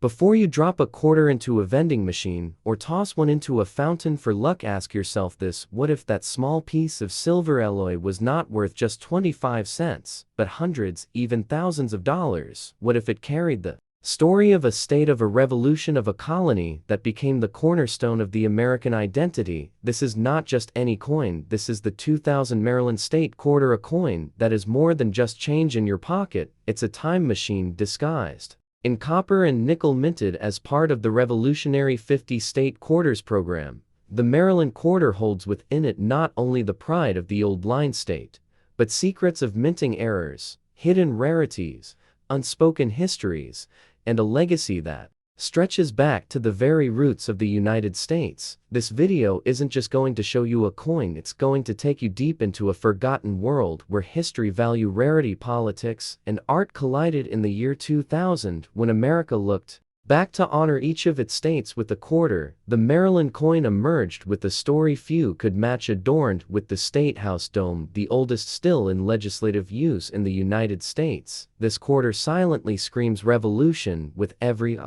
Before you drop a quarter into a vending machine or toss one into a fountain for luck, ask yourself this: what if that small piece of silver alloy was not worth just 25 cents, but hundreds, even thousands of dollars? What if it carried the story of a state, of a revolution, of a colony that became the cornerstone of the American identity? This is not just any coin. This is the 2000 Maryland State Quarter, a coin that is more than just change in your pocket. It's a time machine disguised in copper and nickel, minted as part of the revolutionary 50 State Quarters program. The Maryland Quarter holds within it not only the pride of the old line state, but secrets of minting errors, hidden rarities, unspoken histories, and a legacy that stretches back to the very roots of the United States. This video isn't just going to show you a coin, it's going to take you deep into a forgotten world where history, value, rarity, politics, and art collided in the year 2000 when America looked back to honor each of its states with a quarter. The Maryland coin emerged with a story few could match, adorned with the State House dome, the oldest still in legislative use in the United States. This quarter silently screams revolution with every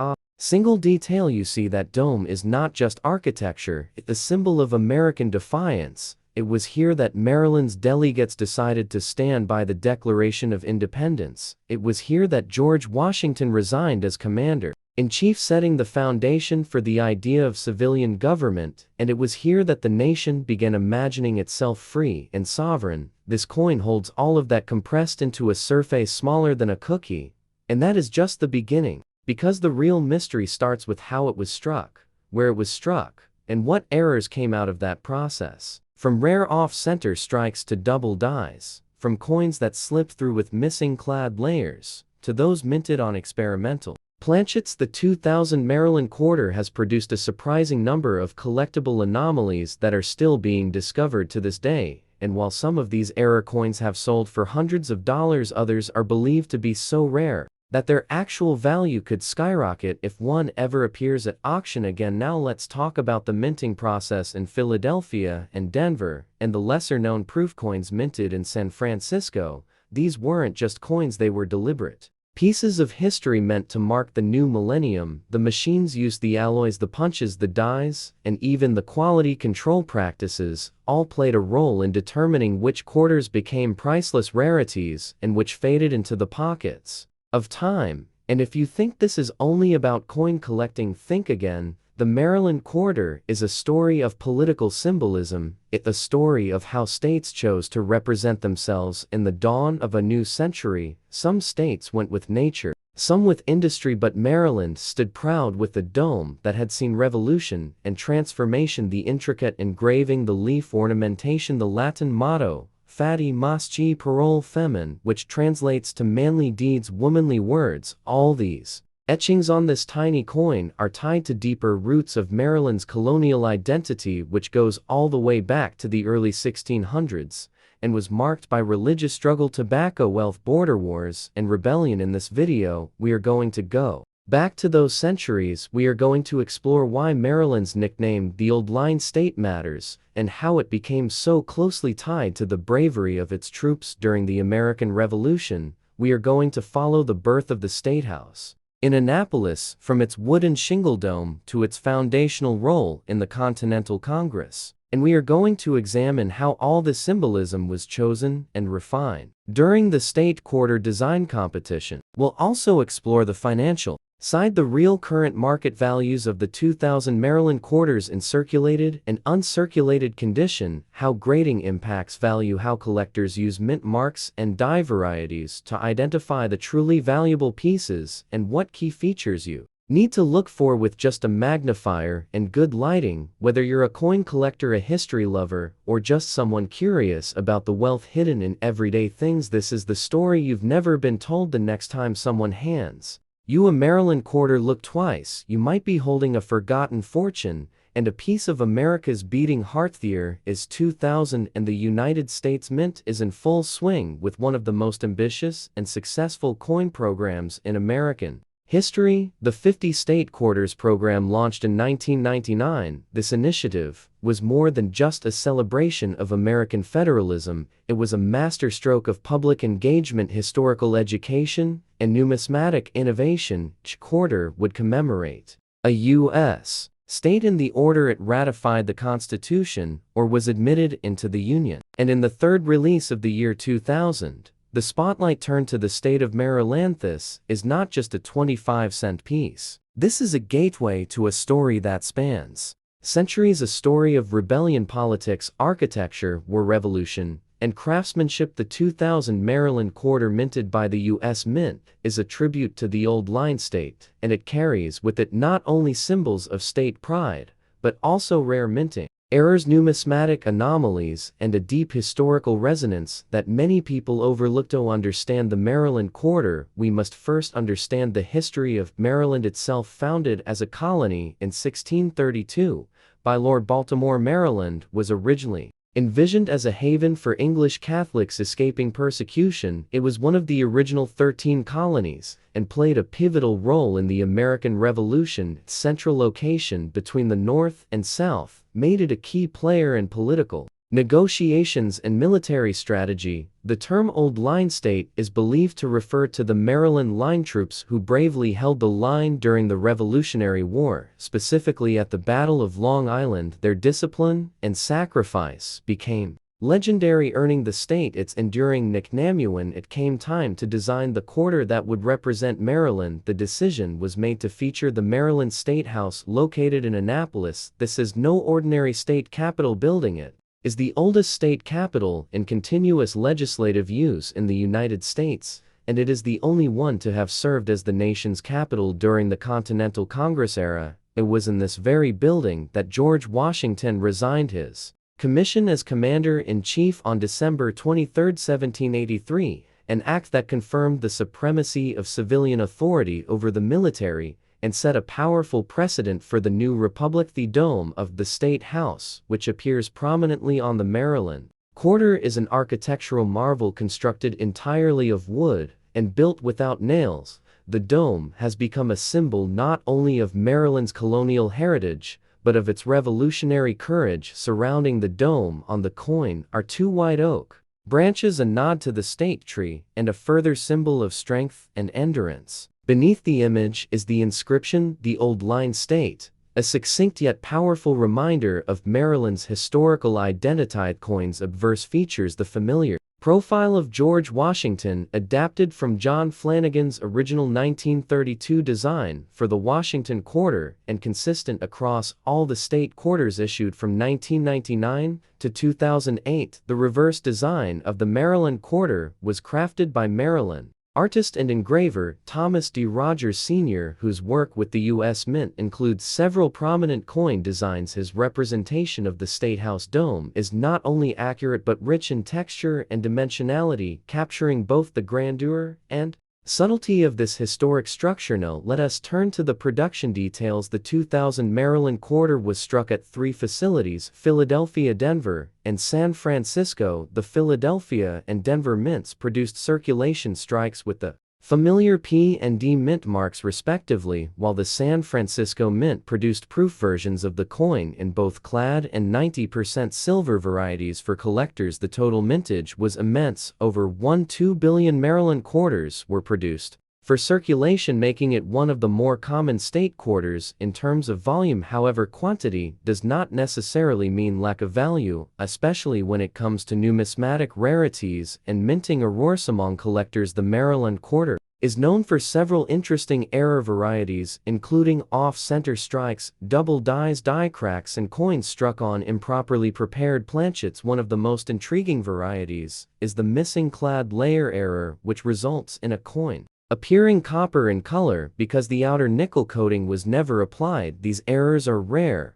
single detail you see. That dome is not just architecture, it's a symbol of American defiance. It was here that Maryland's delegates decided to stand by the Declaration of Independence. It was here that George Washington resigned as commander-in-chief, setting the foundation for the idea of civilian government, and it was here that the nation began imagining itself free and sovereign. This coin holds all of that compressed into a surface smaller than a cookie, and that is just the beginning. Because the real mystery starts with how it was struck, where it was struck, and what errors came out of that process. From rare off-center strikes to double dies, from coins that slip through with missing clad layers, to those minted on experimental planchets, the 2000 Maryland Quarter has produced a surprising number of collectible anomalies that are still being discovered to this day. And while some of these error coins have sold for hundreds of dollars, others are believed to be so rare that their actual value could skyrocket if one ever appears at auction again. Now let's talk about the minting process in Philadelphia and Denver, and the lesser-known proof coins minted in San Francisco. These weren't just coins, they were deliberate pieces of history meant to mark the new millennium. The machines used, the alloys, the punches, the dies, and even the quality control practices all played a role in determining which quarters became priceless rarities and which faded into the pockets of time. And if you think this is only about coin collecting, think again. The Maryland Quarter is a story of political symbolism. It's a story of how states chose to represent themselves in the dawn of a new century. Some states went with nature, some with industry, but Maryland stood proud with the dome that had seen revolution and transformation. The intricate engraving, the leaf ornamentation, the Latin motto, Fati Maschi Parole Femin, which translates to manly deeds, womanly words. All these etchings on this tiny coin are tied to deeper roots of Maryland's colonial identity, which goes all the way back to the early 1600s and was marked by religious struggle, tobacco, wealth, border wars, and rebellion. In this video, we are going to go back to those centuries. We are going to explore why Maryland's nickname, the Old Line State, matters, and how it became so closely tied to the bravery of its troops during the American Revolution. We are going to follow the birth of the State House in Annapolis, from its wooden shingle dome to its foundational role in the Continental Congress. And we are going to examine how all the symbolism was chosen and refined during the State Quarter design competition. We'll also explore the financial side, the real current market values of the 2000 Maryland Quarters in circulated and uncirculated condition, how grading impacts value, how collectors use mint marks and die varieties to identify the truly valuable pieces, and what key features you need to look for with just a magnifier and good lighting. Whether you're a coin collector, a history lover, or just someone curious about the wealth hidden in everyday things, this is the story you've never been told. The next time someone hands you a Maryland Quarter, look twice. You might be holding a forgotten fortune and a piece of America's beating heart. The year is 2000 and the United States Mint is in full swing with one of the most ambitious and successful coin programs in American History: the 50-state quarters program launched in 1999. This initiative was more than just a celebration of American federalism, it was a masterstroke of public engagement, historical education, and numismatic innovation. Each quarter would commemorate a U.S. state in the order it ratified the Constitution or was admitted into the Union. And in the third release of the year 2000, the spotlight turned to the state of Maryland. This is not just a 25-cent piece. This is a gateway to a story that spans centuries, a story of rebellion, politics, architecture, war, revolution, and craftsmanship. The 2000 Maryland quarter, minted by the U.S. Mint, is a tribute to the old line state, and it carries with it not only symbols of state pride, but also rare minting errors, numismatic anomalies, and a deep historical resonance that many people overlook. To understand the Maryland quarter, we must first understand the history of Maryland itself. Founded as a colony in 1632 by Lord Baltimore, Maryland was originally envisioned as a haven for English Catholics escaping persecution. It was one of the original 13 colonies and played a pivotal role in the American Revolution. Its central location between the North and South made it a key player in political negotiations and military strategy. The term Old Line State is believed to refer to the Maryland line troops who bravely held the line during the Revolutionary War, specifically at the Battle of Long Island. Their discipline and sacrifice became legendary, earning the state its enduring nickname. When it came time to design the quarter that would represent Maryland, the decision was made to feature the Maryland State House located in Annapolis. This is no ordinary state capitol building. It is the oldest state capitol in continuous legislative use in the United States, and it is the only one to have served as the nation's capital during the Continental Congress era. It was in this very building that George Washington resigned his commission as Commander-in-Chief on December 23, 1783, an act that confirmed the supremacy of civilian authority over the military and set a powerful precedent for the new republic. The dome of the State House, which appears prominently on the Maryland quarter, is an architectural marvel constructed entirely of wood and built without nails. The dome has become a symbol not only of Maryland's colonial heritage, but of its revolutionary courage. Surrounding the dome on the coin are two white oak branches, a nod to the state tree and a further symbol of strength and endurance. Beneath the image is the inscription, "The Old Line State," a succinct yet powerful reminder of Maryland's historical identity. Coin's obverse features the familiar profile of George Washington, adapted from John Flanagan's original 1932 design for the Washington quarter and consistent across all the state quarters issued from 1999 to 2008. The reverse design of the Maryland quarter was crafted by Maryland artist and engraver Thomas D. Rogers Sr., whose work with the U.S. Mint includes several prominent coin designs. His representation of the State House dome is not only accurate but rich in texture and dimensionality, capturing both the grandeur and subtlety of this historic structure. Now, let us turn to the production details. The 2000 Maryland quarter was struck at 3 facilities: Philadelphia, Denver, and San Francisco. The Philadelphia and Denver mints produced circulation strikes with the familiar P and D mint marks respectively, while the San Francisco Mint produced proof versions of the coin in both clad and 90% silver varieties for collectors. The total mintage was immense. Over 1.2 billion Maryland quarters were produced for circulation, making it one of the more common state quarters in terms of volume. However, quantity does not necessarily mean lack of value, especially when it comes to numismatic rarities and minting aurora among collectors. The Maryland quarter is known for several interesting error varieties, including off-center strikes, double dies, die cracks, and coins struck on improperly prepared planchets. One of the most intriguing varieties is the missing clad layer error, which results in a coin appearing copper in color because the outer nickel coating was never applied. These errors are rare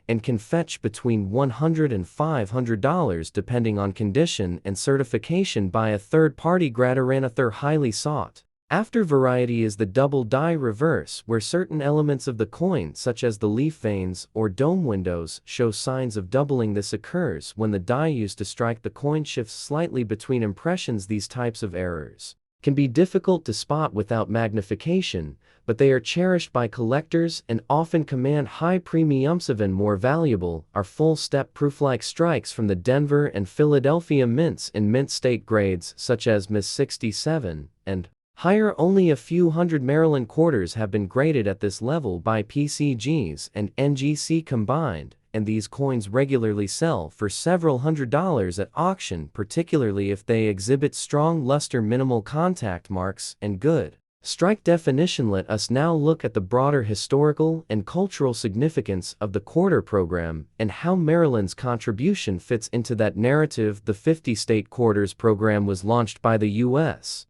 and can fetch between $100 and $500 depending on condition and certification by a third-party grader. Another highly sought after variety is the double die reverse, where certain elements of the coin, such as the leaf veins or dome windows, show signs of doubling. This occurs when the die used to strike the coin shifts slightly between impressions. These types of errors can be difficult to spot without magnification, but they are cherished by collectors and often command high premiums. Even more valuable are full step proof-like strikes from the Denver and Philadelphia mints in mint state grades such as Ms. 67 and higher. Only a few hundred Maryland quarters have been graded at this level by PCGs and NGC combined, and these coins regularly sell for several $100s at auction, particularly if they exhibit strong luster, minimal contact marks, and good strike definition. Let us now look at the broader historical and cultural significance of the quarter program and how Maryland's contribution fits into that narrative. The 50-state quarters program was launched by the U.S.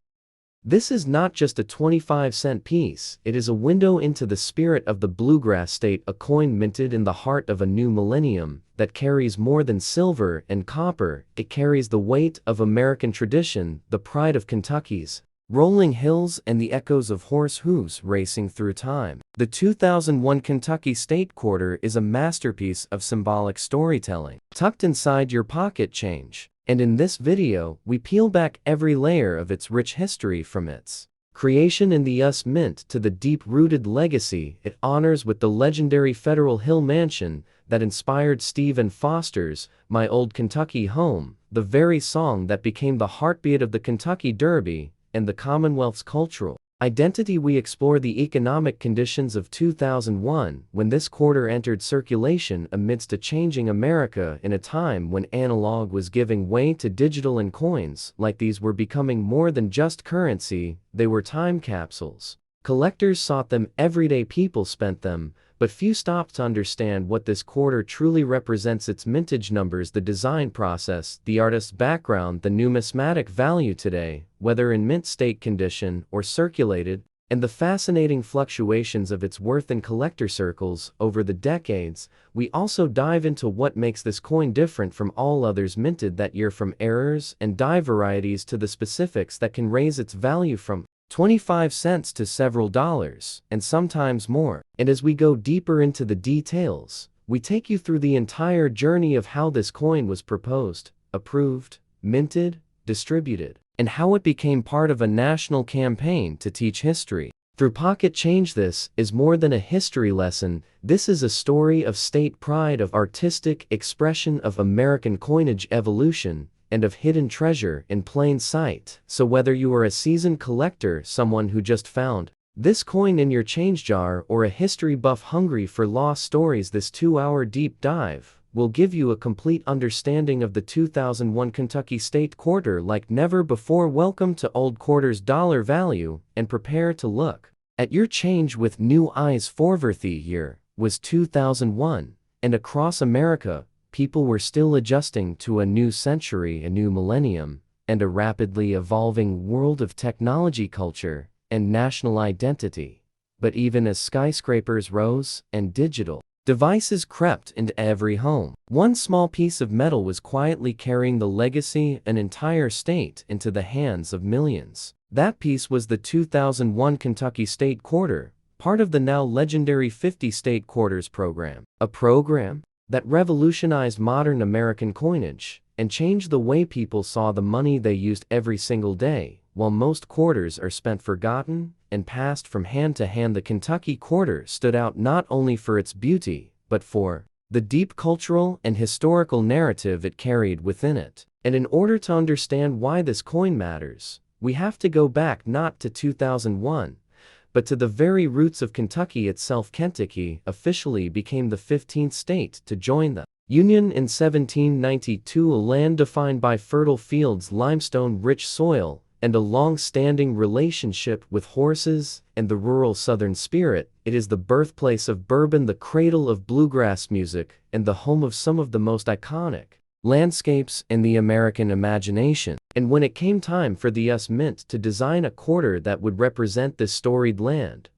This is not just a 25-cent piece, it is a window into the spirit of the bluegrass state, a coin minted in the heart of a new millennium that carries more than silver and copper. It carries the weight of American tradition, the pride of Kentucky's rolling hills, and the echoes of horse hooves racing through time. The 2001 Kentucky State Quarter is a masterpiece of symbolic storytelling, tucked inside your pocket change. And in this video, we peel back every layer of its rich history, from its creation in the U.S. Mint to the deep-rooted legacy it honors with the legendary Federal Hill Mansion that inspired Stephen Foster's My Old Kentucky Home, the very song that became the heartbeat of the Kentucky Derby and the Commonwealth's cultural identity. We explore the economic conditions of 2001 when this quarter entered circulation amidst a changing America, in a time when analog was giving way to digital and coins like these were becoming more than just currency, they were time capsules. Collectors sought them, everyday people spent them, but few stopped to understand what this quarter truly represents: its mintage numbers, the design process, the artist's background, the numismatic value today, whether in mint state condition or circulated, and the fascinating fluctuations of its worth in collector circles over the decades. We also dive into what makes this coin different from all others minted that year, from errors and die varieties to the specifics that can raise its value from 25 cents to several dollars, and sometimes more. And as we go deeper into the details, we take you through the entire journey of how this coin was proposed, approved, minted, distributed, and how it became part of a national campaign to teach history through pocket change. This is more than a history lesson, this is a story of state pride, of artistic expression, of American coinage evolution, and of hidden treasure in plain sight. So whether you are a seasoned collector, someone who just found this coin in your change jar, or a history buff hungry for lost stories, this 2-hour deep dive will give you a complete understanding of the 2001 Kentucky State Quarter like never before. Welcome to Old Quarter's Dollar Value, and prepare to look at your change with new eyes. For the year was 2001, and across America, people were still adjusting to a new century, a new millennium, and a rapidly evolving world of technology, culture, and national identity. But even as skyscrapers rose and digital devices crept into every home, one small piece of metal was quietly carrying the legacy of an entire state into the hands of millions. That piece was the 2001 Kentucky State Quarter, part of the now legendary 50-state quarters program, a program that revolutionized modern American coinage and changed the way people saw the money they used every single day. While most quarters are spent, forgotten, and passed from hand to hand, the Kentucky Quarter stood out not only for its beauty, but for the deep cultural and historical narrative it carried within it. And in order to understand why this coin matters, we have to go back not to 2001, but to the very roots of Kentucky itself. Kentucky officially became the 15th state to join the Union in 1792, a land defined by fertile fields, limestone-rich soil, and a long-standing relationship with horses and the rural Southern spirit. It is the birthplace of bourbon, the cradle of bluegrass music, and the home of some of the most iconic landscapes in the American imagination. And when it came time for the U.S. Mint to design a quarter that would represent this storied land,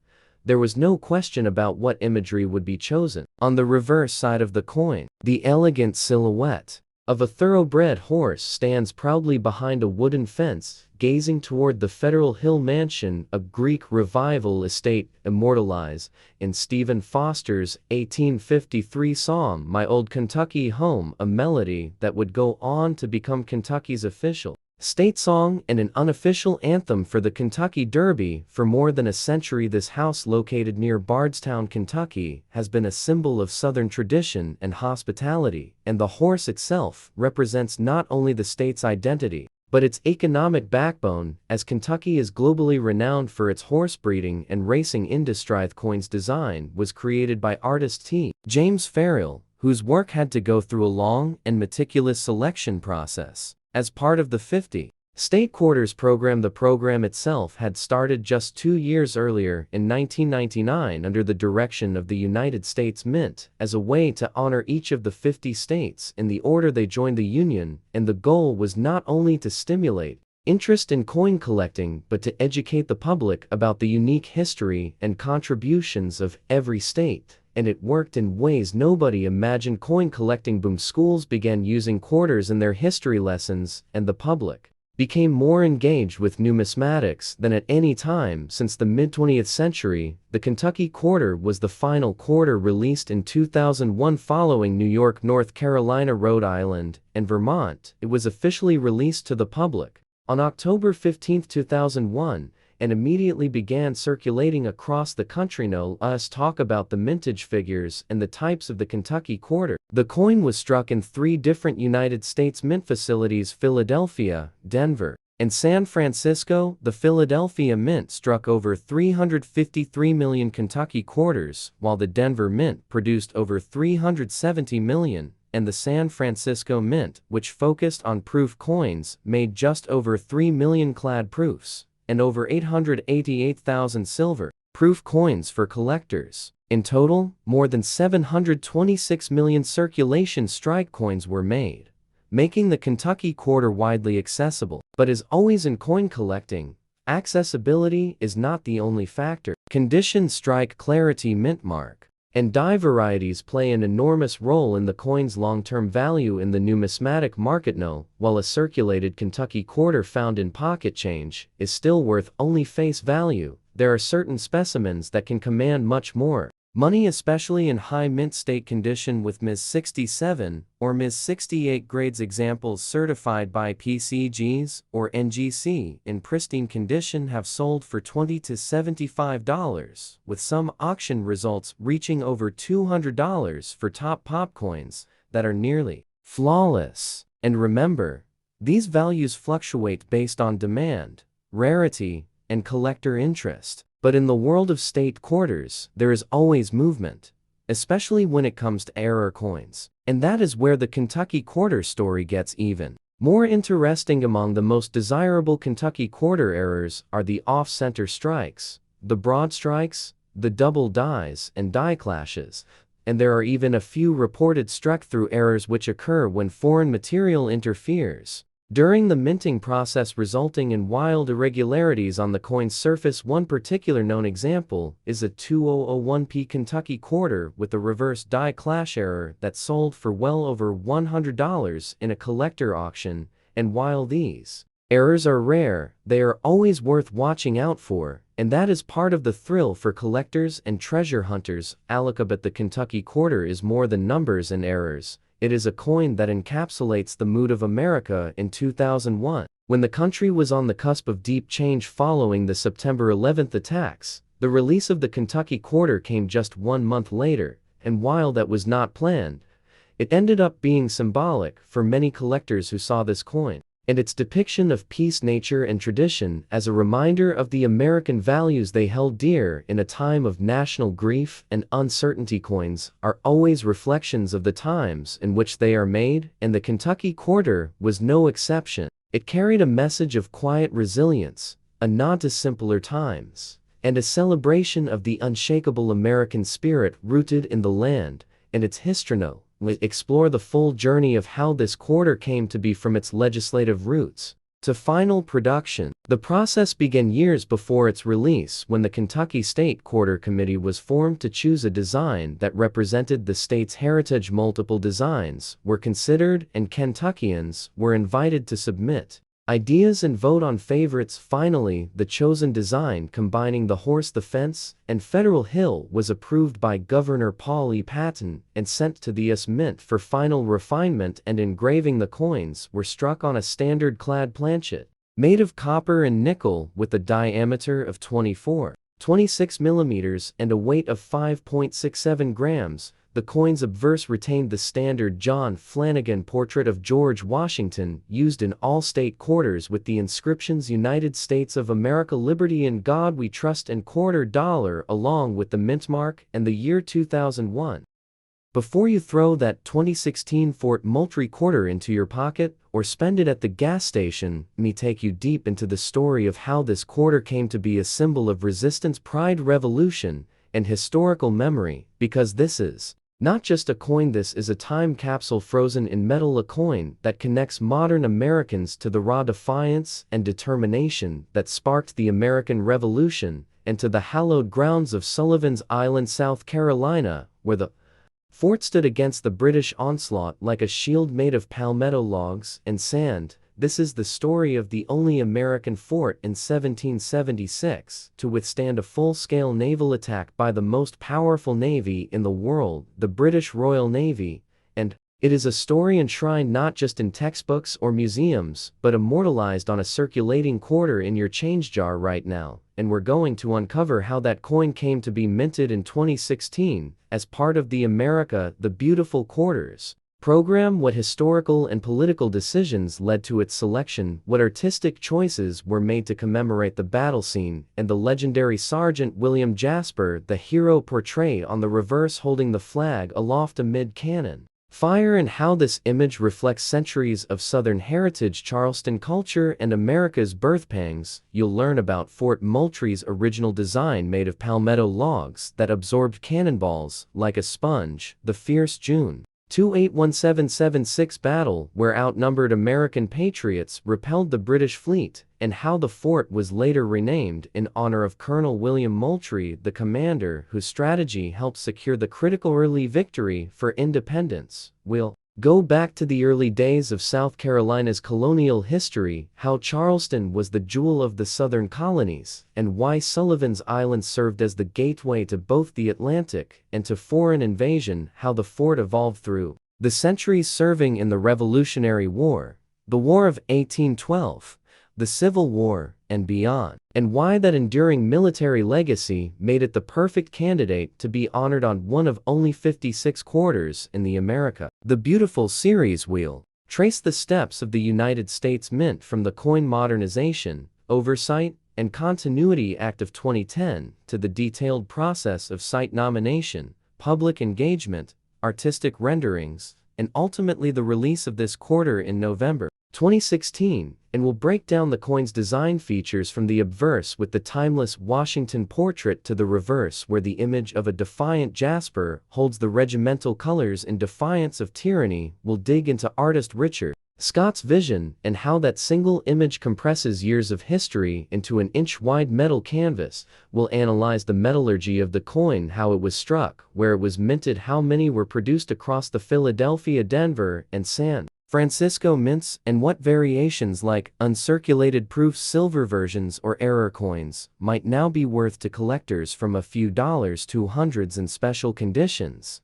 there was no question about what imagery would be chosen. On the reverse side of the coin, the elegant silhouette of a thoroughbred horse stands proudly behind a wooden fence, gazing toward the Federal Hill Mansion, a Greek Revival estate immortalized in Stephen Foster's 1853 song My Old Kentucky Home, a melody that would go on to become Kentucky's official state song and an unofficial anthem for the Kentucky Derby. For more than a century, this house, located near Bardstown, Kentucky, has been a symbol of Southern tradition and hospitality, and the horse itself represents not only the state's identity, but its economic backbone, as Kentucky is globally renowned for its horse breeding and racing industry. The coin's design was created by artist T. James Farrell, whose work had to go through a long and meticulous selection process. As part of the 50 State Quarters program, the program itself had started just 2 years earlier in 1999 under the direction of the United States Mint as a way to honor each of the 50 states in the order they joined the Union, and the goal was not only to stimulate interest in coin collecting but to educate the public about the unique history and contributions of every state. And it worked in ways nobody imagined. Coin collecting boomed. Schools began using quarters in their history lessons, and the public became more engaged with numismatics than at any time since the mid-20th century. The Kentucky quarter was the final quarter released in 2001 following New York, North Carolina, Rhode Island, and Vermont. It was officially released to the public on October 15, 2001, and immediately began circulating across the country. Now let's talk about the mintage figures and the types of the Kentucky quarter. The coin was struck in 3 different United States Mint facilities: Philadelphia, Denver, and San Francisco. The Philadelphia Mint struck over 353 million Kentucky quarters, while the Denver Mint produced over 370 million, and the San Francisco Mint, which focused on proof coins, made just over 3 million clad proofs and over 888,000 silver proof coins for collectors. In total, more than 726 million circulation strike coins were made, making the Kentucky quarter widely accessible. But as always in coin collecting, accessibility is not the only factor. Condition, strike, clarity, mint mark, and die varieties play an enormous role in the coin's long-term value in the numismatic market. Now, while a circulated Kentucky quarter found in pocket change is still worth only face value, there are certain specimens that can command much more money, especially in high mint state condition with Ms. 67 or Ms. 68 grades. Examples certified by PCGs or NGC in pristine condition have sold for $20 to $75, with some auction results reaching over $200 for top pop coins that are nearly flawless. And remember, these values fluctuate based on demand, rarity, and collector interest. But in the world of state quarters, there is always movement, especially when it comes to error coins. And that is where the Kentucky quarter story gets even more interesting. Among the most desirable Kentucky quarter errors are the off-center strikes, the broad strikes, the double dies, and die clashes. And there are even a few reported struck-through errors which occur when foreign material interferes during the minting process, resulting in wild irregularities on the coin's surface. One particular known example is a 2001p Kentucky quarter with a reverse die clash error that sold for well over $100 in a collector auction. And while these errors are rare, they are always worth watching out for, and that is part of the thrill for collectors and treasure hunters. But the Kentucky quarter is more than numbers and errors. It is a coin that encapsulates the mood of America in 2001, when the country was on the cusp of deep change following the September 11th attacks. The release of the Kentucky quarter came just 1 month later, and while that was not planned, it ended up being symbolic for many collectors who saw this coin and its depiction of peace, nature, and tradition as a reminder of the American values they held dear in a time of national grief and uncertainty. Coins are always reflections of the times in which they are made, and the Kentucky quarter was no exception. It carried a message of quiet resilience, a nod to simpler times, and a celebration of the unshakable American spirit rooted in the land and its history. We explore the full journey of how this quarter came to be, from its legislative roots to final production. The process began years before its release, when the Kentucky State Quarter Committee was formed to choose a design that represented the state's heritage. Multiple designs were considered, and Kentuckians were invited to submit Ideas and vote on favorites. Finally, the chosen design combining the horse, the fence, and Federal Hill was approved by Governor Paul E. Patton and sent to the U.S. Mint for final refinement, and engraving. The coins were struck on a standard clad planchet made of copper and nickel with a diameter of 24.26 millimeters and a weight of 5.67 grams. The coin's obverse retained the standard John Flanagan portrait of George Washington used in all state quarters with the inscriptions United States of America, Liberty, in God We Trust, and $quarter along with the mint mark and the year 2001. Before you throw that 2016 Fort Moultrie quarter into your pocket or spend it at the gas station, me take you deep into the story of how this quarter came to be a symbol of resistance, pride, revolution, and historical memory, because this is not just a coin, this is a time capsule frozen in metal, a coin that connects modern Americans to the raw defiance and determination that sparked the American Revolution, and to the hallowed grounds of Sullivan's Island, South Carolina, where the fort stood against the British onslaught like a shield made of palmetto logs and sand. This is the story of the only American fort in 1776 to withstand a full-scale naval attack by the most powerful navy in the world, the British Royal Navy, and it is a story enshrined not just in textbooks or museums, but immortalized on a circulating quarter in your change jar right now, and we're going to uncover how that coin came to be minted in 2016 as part of the America the Beautiful Quarters program, what historical and political decisions led to its selection, what artistic choices were made to commemorate the battle scene, and the legendary Sergeant William Jasper, the hero portrayed on the reverse holding the flag aloft amid cannon fire, and how this image reflects centuries of Southern heritage, Charleston culture, and America's birth pangs. You'll learn about Fort Moultrie's original design made of palmetto logs that absorbed cannonballs like a sponge, the fierce June 28-1776 battle where outnumbered American patriots repelled the British fleet, and how the fort was later renamed in honor of Colonel William Moultrie, the commander whose strategy helped secure the critical early victory for independence. We'll go back to the early days of South Carolina's colonial history, how Charleston was the jewel of the southern colonies, and why Sullivan's Island served as the gateway to both the Atlantic and to foreign invasion, how the fort evolved through the centuries, serving in the Revolutionary War, the War of 1812, the Civil War, and beyond, and why that enduring military legacy made it the perfect candidate to be honored on one of only 56 quarters in the America the Beautiful series. We'll trace the steps of the United States Mint from the Coin Modernization, Oversight, and Continuity Act of 2010 to the detailed process of site nomination, public engagement, artistic renderings, and ultimately the release of this quarter in November 2016, and we'll break down the coin's design features from the obverse with the timeless Washington portrait to the reverse where the image of a defiant Jasper holds the regimental colors in defiance of tyranny. We'll dig into artist Richard Scott's vision and how that single image compresses years of history into an inch-wide metal canvas. We'll analyze the metallurgy of the coin, how it was struck, where it was minted, how many were produced across the Philadelphia, Denver, and San Francisco mints, and what variations like uncirculated proof silver versions or error coins might now be worth to collectors, from a few dollars to hundreds in special conditions.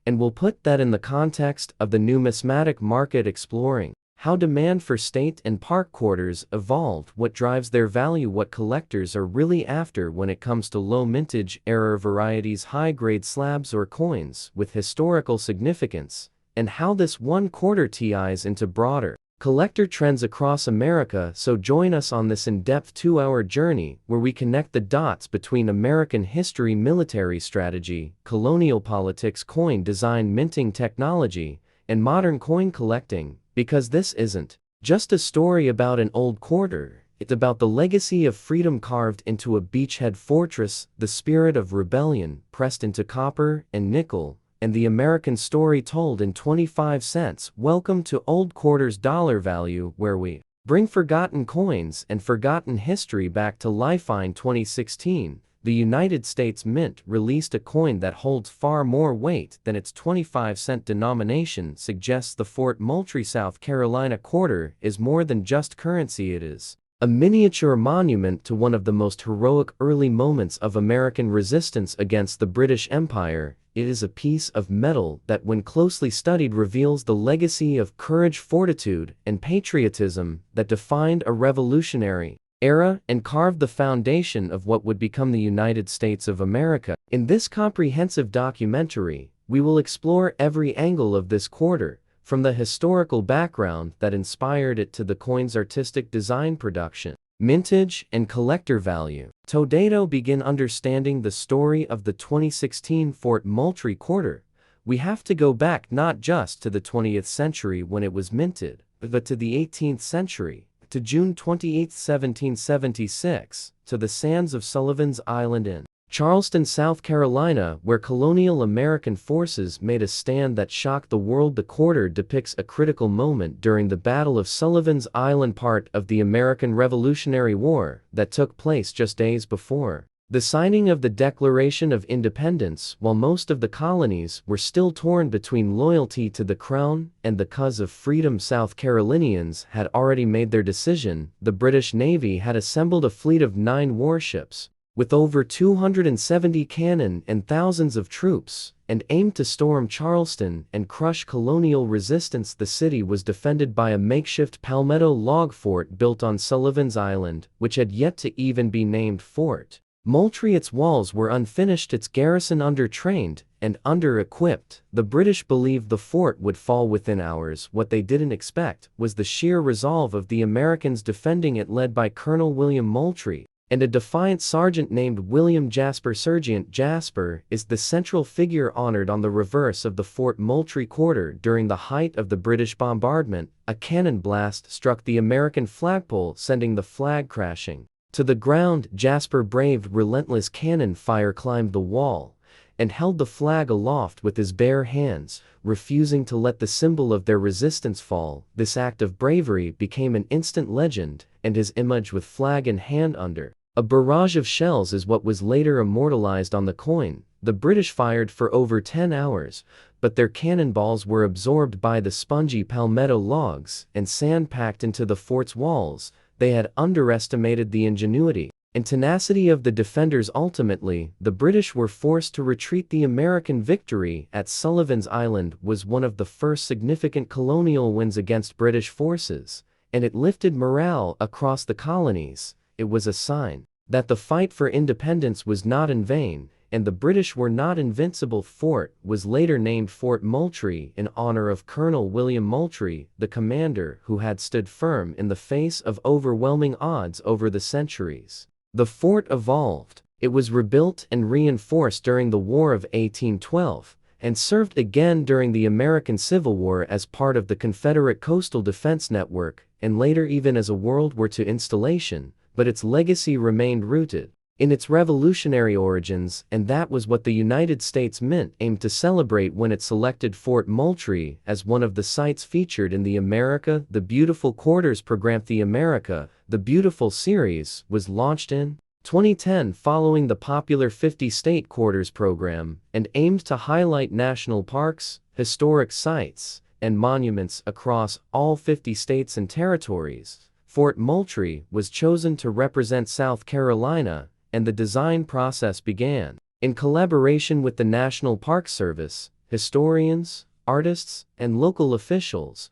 And we'll put that in the context of the numismatic market, exploring how demand for state and park quarters evolved, what drives their value, what collectors are really after when it comes to low mintage error varieties, high-grade slabs or coins with historical significance, and how this one quarter ties into broader collector trends across America. So join us on this in-depth 2-hour journey where we connect the dots between American history, military strategy, colonial politics, coin design, minting technology, and modern coin collecting, because this isn't just a story about an old quarter, it's about the legacy of freedom carved into a beachhead fortress, the spirit of rebellion pressed into copper and nickel, and the American story told in 25 cents. Welcome to Old Quarters Dollar Value, where we bring forgotten coins and forgotten history back to life. In 2016, the United States Mint released a coin that holds far more weight than its 25-cent denomination suggests. The Fort Moultrie, South Carolina quarter is more than just currency. It is a miniature monument to one of the most heroic early moments of American resistance against the British Empire. It is a piece of metal that, when closely studied, reveals the legacy of courage, fortitude, and patriotism that defined a revolutionary era and carved the foundation of what would become the United States of America. In this comprehensive documentary, we will explore every angle of this quarter, from the historical background that inspired it to the coin's artistic design, production, mintage, and collector value. To begin understanding the story of the 2016 Fort Moultrie quarter, we have to go back not just to the 20th century when it was minted, but to the 18th century, to June 28, 1776, to the sands of Sullivan's Island in Charleston, South Carolina, where colonial American forces made a stand that shocked the world. The quarter depicts a critical moment during the Battle of Sullivan's Island, part of the American Revolutionary War that took place just days before the signing of the Declaration of Independence. While most of the colonies were still torn between loyalty to the Crown and the cause of freedom, South Carolinians had already made their decision. The British Navy had assembled a fleet of 9 warships, with over 270 cannon and thousands of troops, and aimed to storm Charleston and crush colonial resistance. The city was defended by a makeshift palmetto log fort built on Sullivan's Island, which had yet to even be named Fort Moultrie. Its walls were unfinished, its garrison under-trained and under-equipped. The British believed the fort would fall within hours. What they didn't expect was the sheer resolve of the Americans defending it, led by Colonel William Moultrie and a defiant sergeant named William Jasper. Sergeant Jasper is the central figure honored on the reverse of the Fort Moultrie quarter. During the height of the British bombardment, a cannon blast struck the American flagpole, sending the flag crashing to the ground. Jasper braved relentless cannon fire, climbed the wall, and held the flag aloft with his bare hands, refusing to let the symbol of their resistance fall. This act of bravery became an instant legend, and his image with flag in hand under a barrage of shells is what was later immortalized on the coin. The British fired for over 10 hours, but their cannonballs were absorbed by the spongy palmetto logs and sand packed into the fort's walls. They had underestimated the ingenuity and tenacity of the defenders. Ultimately, the British were forced to retreat. The American victory at Sullivan's Island was one of the first significant colonial wins against British forces, and it lifted morale across the colonies. It was a sign that the fight for independence was not in vain, and the British were not invincible. Fort was later named Fort Moultrie in honor of Colonel William Moultrie, the commander who had stood firm in the face of overwhelming odds over the centuries. The fort evolved. It was rebuilt and reinforced during the War of 1812, and served again during the American Civil War as part of the Confederate Coastal Defense Network, and later even as a World War II installation, but its legacy remained rooted in its revolutionary origins, and that was what the United States Mint aimed to celebrate when it selected Fort Moultrie as one of the sites featured in the America the Beautiful Quarters program. The America the Beautiful series was launched in 2010 following the popular 50-state quarters program, and aimed to highlight national parks, historic sites, and monuments across all 50 states and territories. Fort Moultrie was chosen to represent South Carolina, and the design process began in collaboration with the National Park Service, historians, artists, and local officials.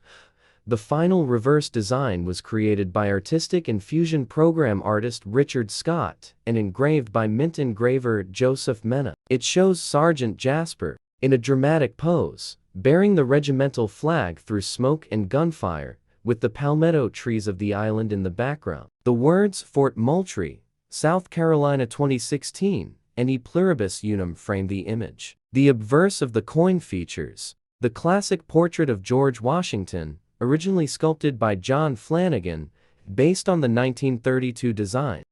The final reverse design was created by Artistic Infusion Program artist Richard Scott and engraved by mint engraver Joseph Mena. It shows Sergeant Jasper in a dramatic pose, bearing the regimental flag through smoke and gunfire, with the palmetto trees of the island in the background. The words Fort Moultrie, South Carolina 2016, and E Pluribus Unum frame the image. The obverse of the coin features the classic portrait of George Washington, originally sculpted by John Flanagan, based on the 1932 design.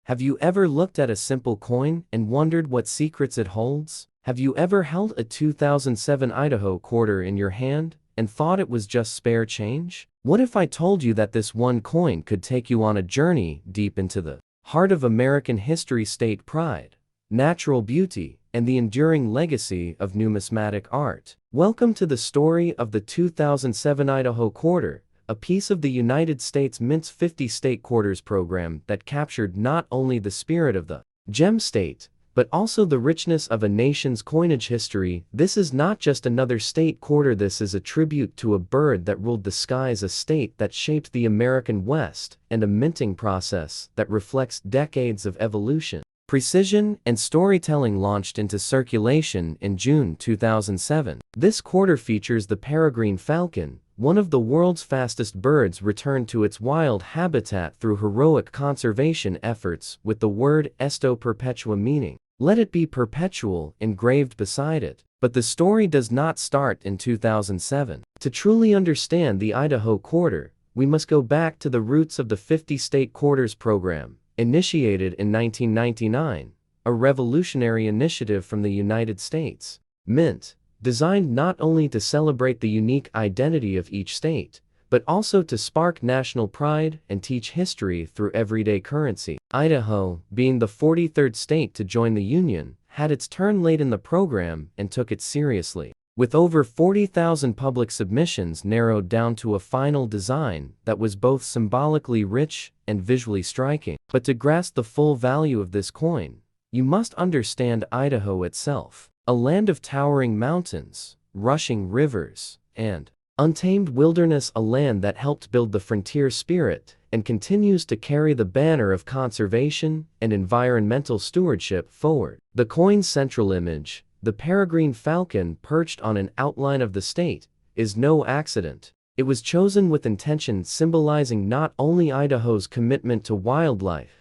Have you ever looked at a simple coin and wondered what secrets it holds? Have you ever held a 2007 Idaho quarter in your hand and thought it was just spare change? What if I told you that this one coin could take you on a journey deep into the heart of American history, state pride, natural beauty, and the enduring legacy of numismatic art. Welcome to the story of the 2007 Idaho Quarter, a piece of the United States Mint's 50 State Quarters program that captured not only the spirit of the gem state, but also the richness of a nation's coinage history. This is not just another state quarter, this is a tribute to a bird that ruled the skies, a state that shaped the American West, and a minting process that reflects decades of evolution, precision, and storytelling. Launched into circulation in June 2007, this quarter features the peregrine falcon, one of the world's fastest birds, returned to its wild habitat through heroic conservation efforts, with the word Esto Perpetua, meaning "let it be perpetual," engraved beside it. But the story does not start in 2007. To truly understand the Idaho Quarter, we must go back to the roots of the 50 State Quarters program, initiated in 1999, a revolutionary initiative from the United States Mint, designed not only to celebrate the unique identity of each state, but also to spark national pride and teach history through everyday currency. Idaho, being the 43rd state to join the Union, had its turn late in the program and took it seriously. With over 40,000 public submissions narrowed down to a final design that was both symbolically rich and visually striking. But to grasp the full value of this coin, you must understand Idaho itself. A land of towering mountains, rushing rivers, and untamed wilderness, a land that helped build the frontier spirit and continues to carry the banner of conservation and environmental stewardship forward. The coin's central image, the peregrine falcon perched on an outline of the state, is no accident. It was chosen with intention, symbolizing not only Idaho's commitment to wildlife,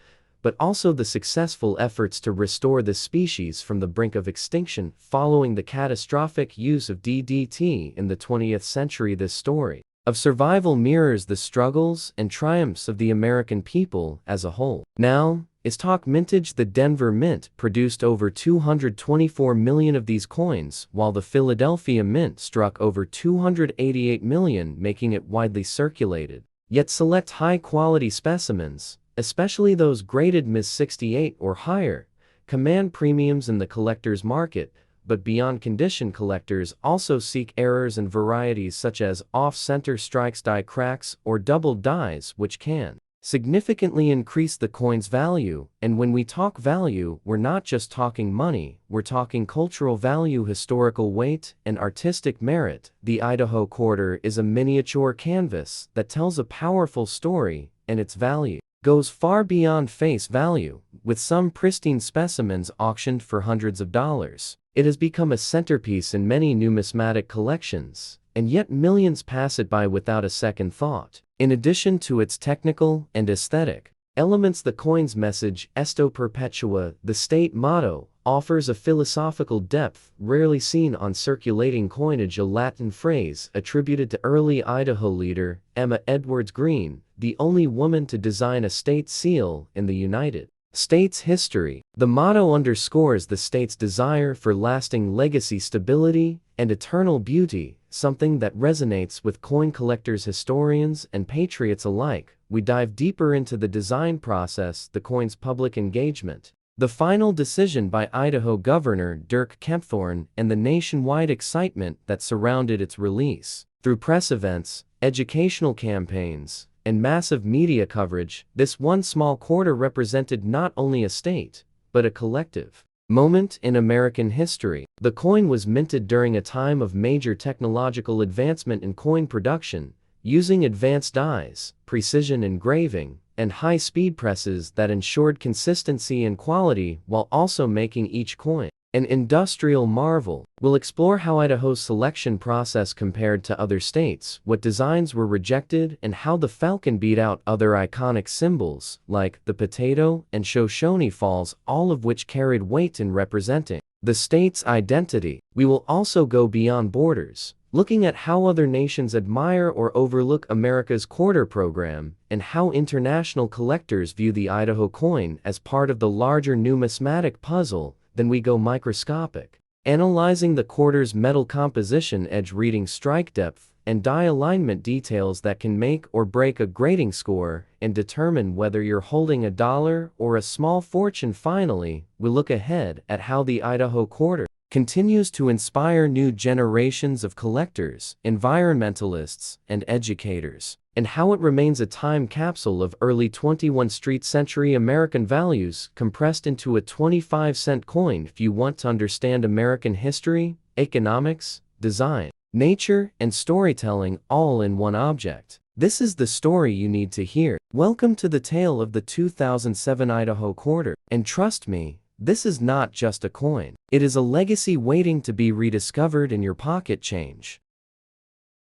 but also the successful efforts to restore the species from the brink of extinction following the catastrophic use of DDT in the 20th century. This story of survival mirrors the struggles and triumphs of the American people as a whole. Now is talk mintage. The Denver Mint produced over 224 million of these coins, while the Philadelphia Mint struck over 288 million, making it widely circulated. Yet select high-quality specimens, especially those graded Ms. 68 or higher, command premiums in the collector's market. But beyond condition, collectors also seek errors and varieties such as off-center strikes, die cracks, or double dies, which can significantly increase the coin's value. And when we talk value, we're not just talking money, we're talking cultural value, historical weight, and artistic merit. The Idaho Quarter is a miniature canvas that tells a powerful story, and its value goes far beyond face value, with some pristine specimens auctioned for hundreds of dollars. It has become a centerpiece in many numismatic collections, and yet millions pass it by without a second thought. In addition to its technical and aesthetic elements, the coin's message, Esto Perpetua, the state motto, offers a philosophical depth rarely seen on circulating coinage, a Latin phrase attributed to early Idaho leader Emma Edwards Green, the only woman to design a state seal in the United States history. The motto underscores the state's desire for lasting legacy, stability, and eternal beauty, something that resonates with coin collectors, historians, and patriots alike. We dive deeper into the design process, the coin's public engagement, the final decision by Idaho Governor Dirk Kempthorne, and the nationwide excitement that surrounded its release. Through press events, educational campaigns, and massive media coverage, this one small quarter represented not only a state, but a collective moment in American history. The coin was minted during a time of major technological advancement in coin production, using advanced dies, precision engraving, and high-speed presses that ensured consistency and quality while also making each coin an industrial marvel. We'll explore how Idaho's selection process compared to other states, what designs were rejected, and how the falcon beat out other iconic symbols like the potato and Shoshone Falls, all of which carried weight in representing the state's identity. We will also go beyond borders, looking at how other nations admire or overlook America's quarter program, and how international collectors view the Idaho coin as part of the larger numismatic puzzle. Then we go microscopic, analyzing the quarter's metal composition, edge reading, strike depth, and die alignment details that can make or break a grading score and determine whether you're holding a dollar or a small fortune. Finally, we look ahead at how the Idaho Quarter continues to inspire new generations of collectors, environmentalists, and educators, and how it remains a time capsule of early 21st century American values compressed into a 25-cent coin. If you want to understand American history, economics, design, nature, and storytelling all in one object, this is the story you need to hear. Welcome to the tale of the 2007 Idaho Quarter, and trust me, this is not just a coin. It is a legacy waiting to be rediscovered in your pocket change.